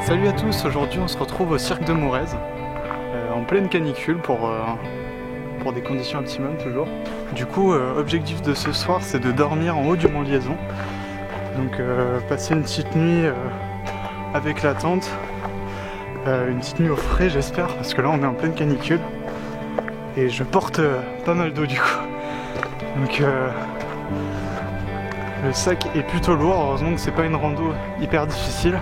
Salut à tous, aujourd'hui on se retrouve au cirque de Morez, en pleine canicule pour des conditions optimum toujours. Du coup, objectif de ce soir c'est de dormir en haut du Mont Liaison. Donc passer une petite nuit avec la tente, une petite nuit au frais j'espère, parce que là on est en pleine canicule. Et je porte pas mal d'eau du coup. Donc le sac est plutôt lourd, heureusement que c'est pas une rando hyper difficile.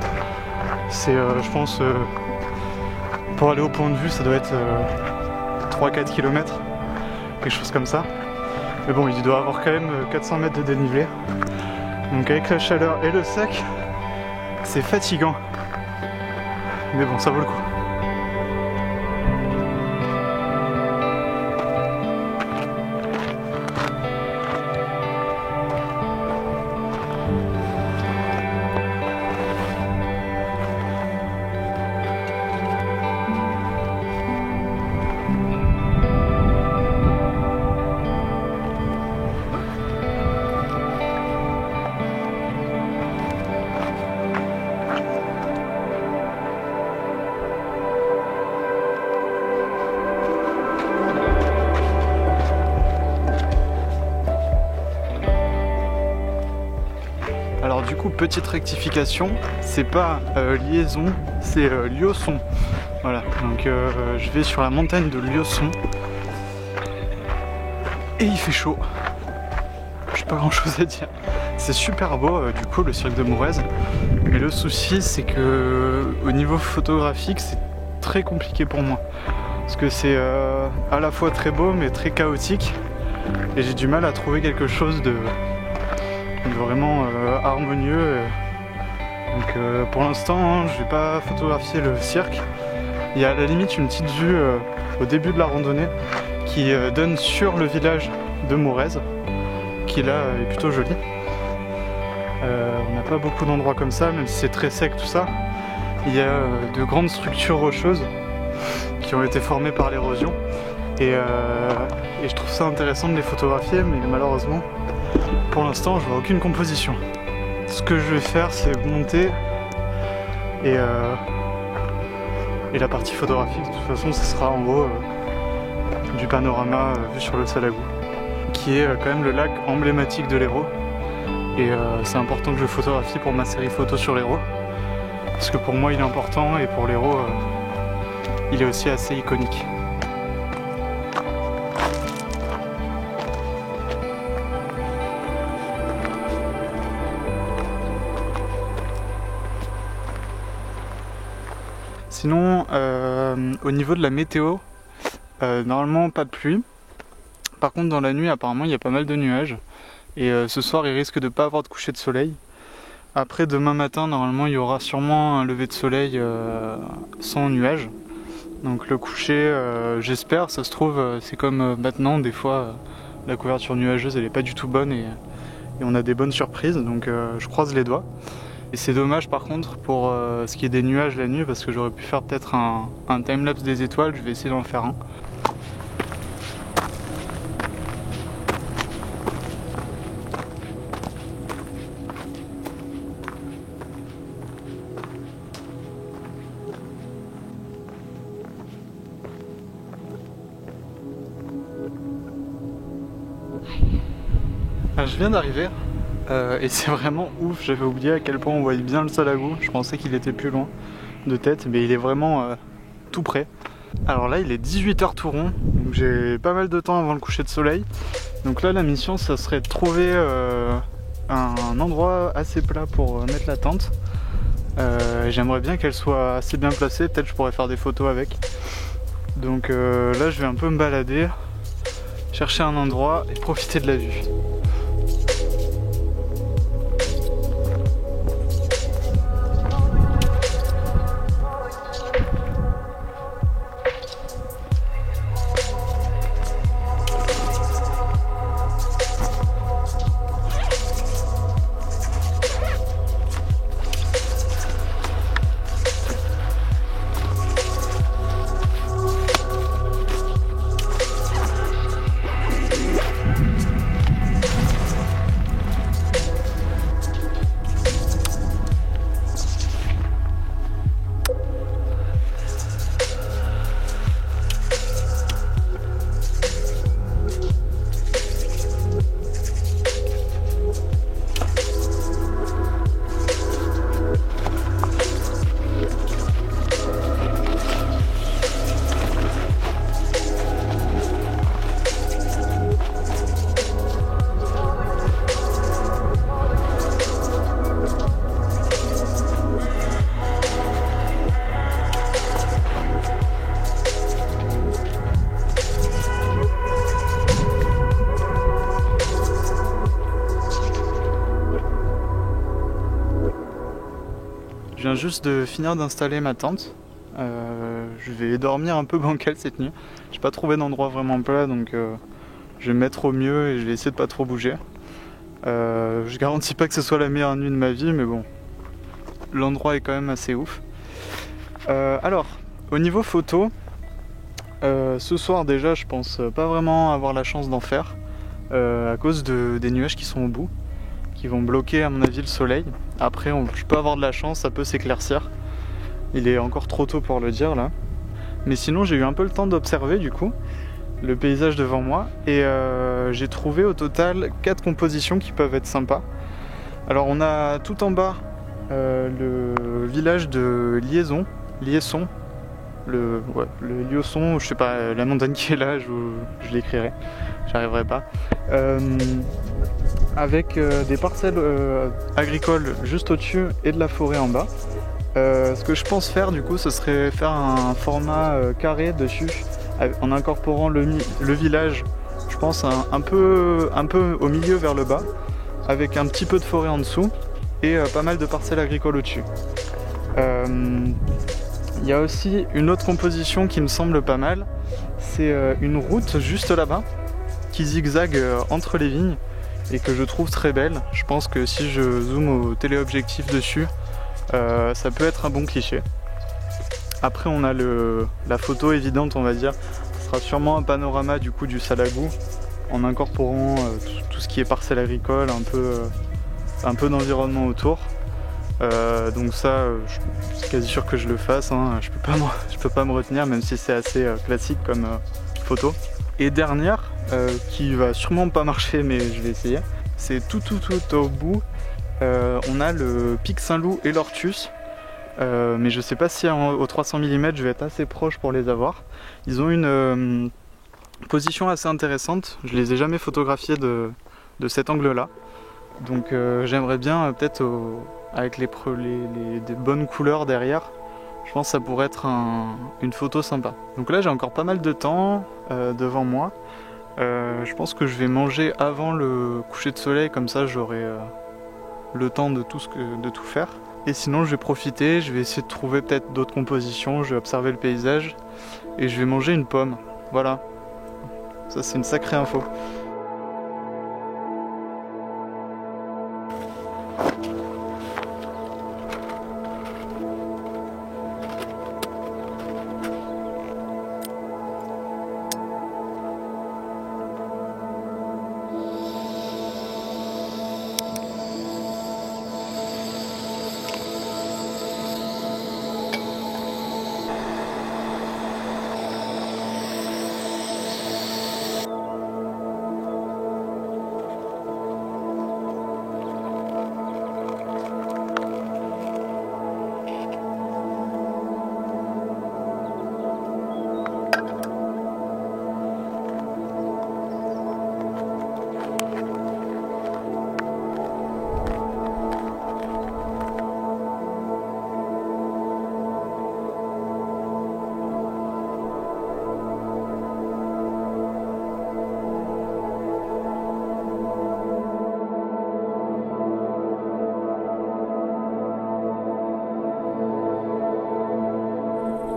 C'est je pense pour aller au point de vue ça doit être 3-4 km, quelque chose comme ça. Mais bon, il doit avoir quand même 400 mètres de dénivelé. Donc avec la chaleur et le sac, c'est fatigant. Mais bon, ça vaut le coup. Alors du coup, petite rectification, c'est pas Liaison, c'est Liosson. Voilà, donc je vais sur la montagne de Liosson. Et il fait chaud. J'ai pas grand chose à dire. C'est super beau du coup le cirque de Morez. Mais le souci c'est que au niveau photographique c'est très compliqué pour moi. Parce que c'est à la fois très beau mais très chaotique. Et j'ai du mal à trouver quelque chose de vraiment harmonieux. Donc pour l'instant hein, je vais pas photographier le cirque. Il y a à la limite une petite vue au début de la randonnée qui donne sur le village de Morez, qui là est plutôt joli. On n'a pas beaucoup d'endroits comme ça, même si c'est très sec tout ça. Il y a de grandes structures rocheuses qui ont été formées par l'érosion. Et je trouve ça intéressant de les photographier, mais malheureusement, pour l'instant, je vois aucune composition. Ce que je vais faire, c'est monter et la partie photographique, de toute façon, ce sera en haut du panorama vu sur le Salagou, qui est quand même le lac emblématique de l'Hérault. Et c'est important que je le photographie pour ma série photo sur l'Hérault, parce que pour moi il est important et pour l'Hérault il est aussi assez iconique. Sinon au niveau de la météo, normalement pas de pluie. Par contre dans la nuit apparemment il y a pas mal de nuages. Et ce soir il risque de ne pas avoir de coucher de soleil. Après demain matin normalement il y aura sûrement un lever de soleil sans nuages. Donc le coucher j'espère, ça se trouve c'est comme maintenant des fois la couverture nuageuse elle est pas du tout bonne et on a des bonnes surprises, donc je croise les doigts. Et c'est dommage par contre pour ce qui est des nuages la nuit, parce que j'aurais pu faire peut-être un timelapse des étoiles, je vais essayer d'en faire un. Je viens d'arriver et c'est vraiment ouf, j'avais oublié à quel point on voyait bien le Salagou, je pensais qu'il était plus loin de tête, mais il est vraiment tout près. Alors là il est 18h tout rond, donc j'ai pas mal de temps avant le coucher de soleil. Donc là la mission ça serait de trouver un endroit assez plat pour mettre la tente. J'aimerais bien qu'elle soit assez bien placée, peut-être je pourrais faire des photos avec. Donc là je vais un peu me balader, chercher un endroit et profiter de la vue. juste de finir d'installer ma tente. Je vais dormir un peu bancal cette nuit. J'ai pas trouvé d'endroit vraiment plat, donc je vais me mettre au mieux et je vais essayer de pas trop bouger. Je garantis pas que ce soit la meilleure nuit de ma vie, mais bon, l'endroit est quand même assez ouf. Alors, au niveau photo, ce soir déjà je pense pas vraiment avoir la chance d'en faire à cause des nuages qui sont au bout, qui vont bloquer à mon avis le soleil. Après je peux avoir de la chance, ça peut s'éclaircir. Il est encore trop tôt pour le dire là. Mais sinon j'ai eu un peu le temps d'observer du coup le paysage devant moi et j'ai trouvé au total 4 compositions qui peuvent être sympas. Alors on a tout en bas le village de Liaison, le Liaison, je sais pas, la montagne qui est là, je l'écrirai, j'arriverai pas. Avec des parcelles agricoles juste au-dessus et de la forêt en bas. Ce que je pense faire du coup, ce serait faire un format carré dessus, en incorporant le village, je pense un peu au milieu vers le bas, avec un petit peu de forêt en dessous et pas mal de parcelles agricoles au-dessus. Il y a aussi une autre composition qui me semble pas mal, c'est une route juste là-bas qui zigzague entre les vignes et que je trouve très belle. Je pense que si je zoome au téléobjectif dessus, ça peut être un bon cliché. Après on a la photo évidente, on va dire, ce sera sûrement un panorama du coup du Salagou en incorporant tout ce qui est parcelle agricole, un peu d'environnement autour. Donc ça, je suis quasi sûr que je le fasse, hein. Je peux pas me retenir, même si c'est assez classique comme photo. Et dernière, qui va sûrement pas marcher mais je vais essayer, c'est tout au bout, on a le pic Saint-Loup et l'Ortus, mais je sais pas si au 300 mm je vais être assez proche pour les avoir. Ils ont une position assez intéressante, je les ai jamais photographiés de cet angle là, donc j'aimerais bien peut-être avec des bonnes couleurs derrière, je pense que ça pourrait être une photo sympa. Donc là j'ai encore pas mal de temps devant moi. Je pense que je vais manger avant le coucher de soleil, comme ça j'aurai le temps de tout faire. Et sinon je vais profiter, je vais essayer de trouver peut-être d'autres compositions, je vais observer le paysage et je vais manger une pomme. Voilà, ça c'est une sacrée info.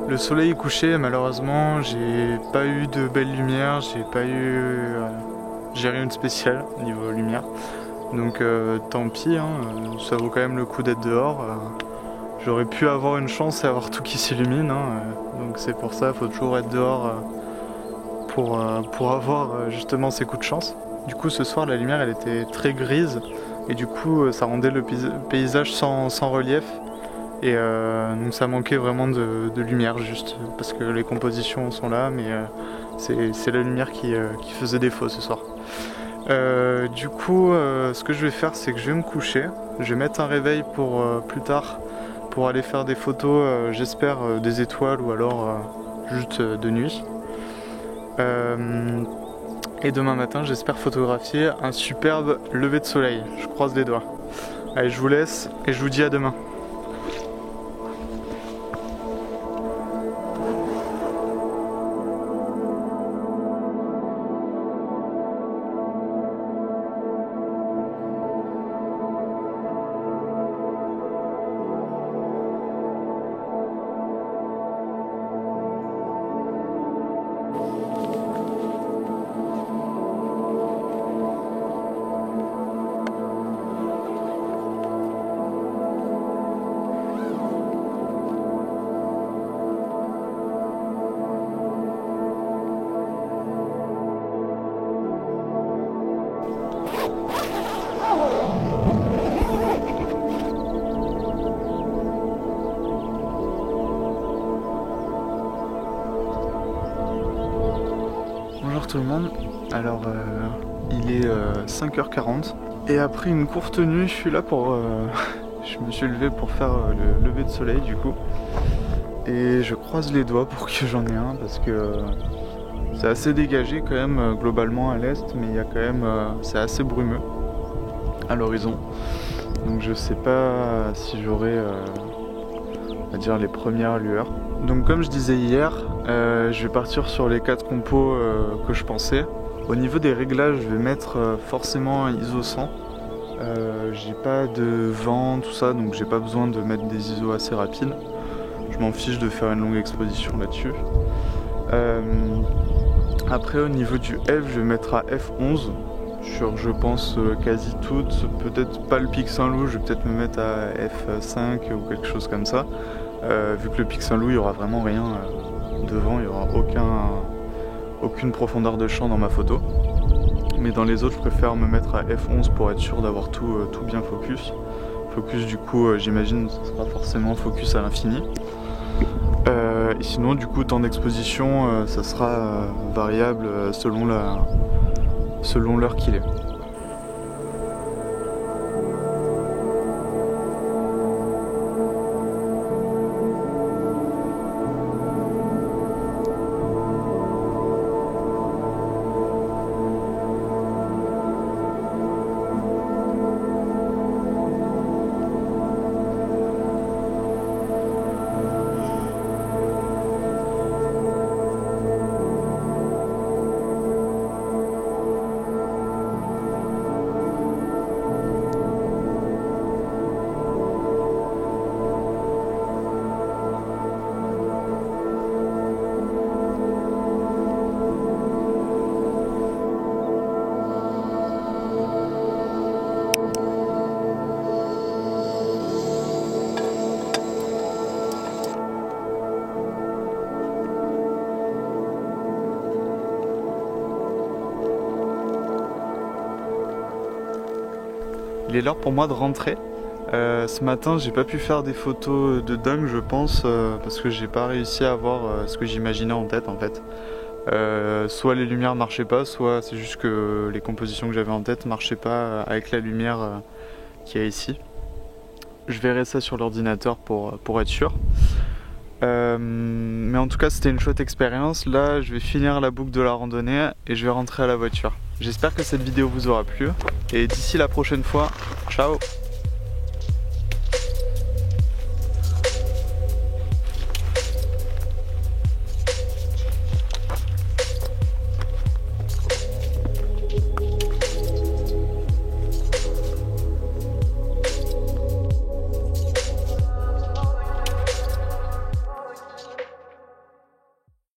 Le soleil est couché, malheureusement, j'ai pas eu de belle lumière, j'ai rien de spécial niveau lumière. Donc tant pis, hein, ça vaut quand même le coup d'être dehors. J'aurais pu avoir une chance et avoir tout qui s'illumine, hein, donc c'est pour ça, il faut toujours être dehors pour avoir justement ces coups de chance. Du coup ce soir la lumière elle était très grise et du coup ça rendait le paysage sans relief. Et donc ça manquait vraiment de lumière juste parce que les compositions sont là, mais c'est la lumière qui faisait défaut ce soir. Du coup ce que je vais faire c'est que je vais me coucher, je vais mettre un réveil pour plus tard pour aller faire des photos, j'espère des étoiles ou alors juste de nuit. Et demain matin j'espère photographier un superbe lever de soleil, je croise les doigts. Allez, je vous laisse et je vous dis à demain. tout le monde. Alors il est 5h40 et après une courte nuit je suis là pour... je me suis levé pour faire le lever de soleil du coup. Et je croise les doigts pour que j'en ai un parce que c'est assez dégagé quand même globalement à l'est, mais il y a quand même... c'est assez brumeux à l'horizon. Donc je sais pas si j'aurai on va dire les premières lueurs. Donc comme je disais hier, je vais partir sur les 4 compos que je pensais. Au niveau des réglages, je vais mettre forcément ISO 100. J'ai pas de vent, tout ça, donc j'ai pas besoin de mettre des ISO assez rapides. Je m'en fiche de faire une longue exposition là-dessus. Après au niveau du F, je vais mettre à F11 sur je pense quasi toutes, peut-être pas le Pic Saint-Loup, je vais peut-être me mettre à F5 ou quelque chose comme ça. Vu que le Pic Saint-Loup, il y aura vraiment rien devant, il y aura aucune profondeur de champ dans ma photo. Mais dans les autres, je préfère me mettre à F11 pour être sûr d'avoir tout bien focus. Focus du coup, j'imagine, ce sera forcément focus à l'infini. Et sinon, du coup, temps d'exposition, ça sera variable selon l'heure qu'il est. Il est l'heure pour moi de rentrer. Ce matin, j'ai pas pu faire des photos de dingue, je pense, parce que j'ai pas réussi à avoir ce que j'imaginais en tête en fait. Soit les lumières marchaient pas, soit c'est juste que les compositions que j'avais en tête marchaient pas avec la lumière qu'il y a ici. Je verrai ça sur l'ordinateur pour être sûr. Mais en tout cas, c'était une chouette expérience. Là, je vais finir la boucle de la randonnée et je vais rentrer à la voiture. J'espère que cette vidéo vous aura plu et d'ici la prochaine fois, ciao!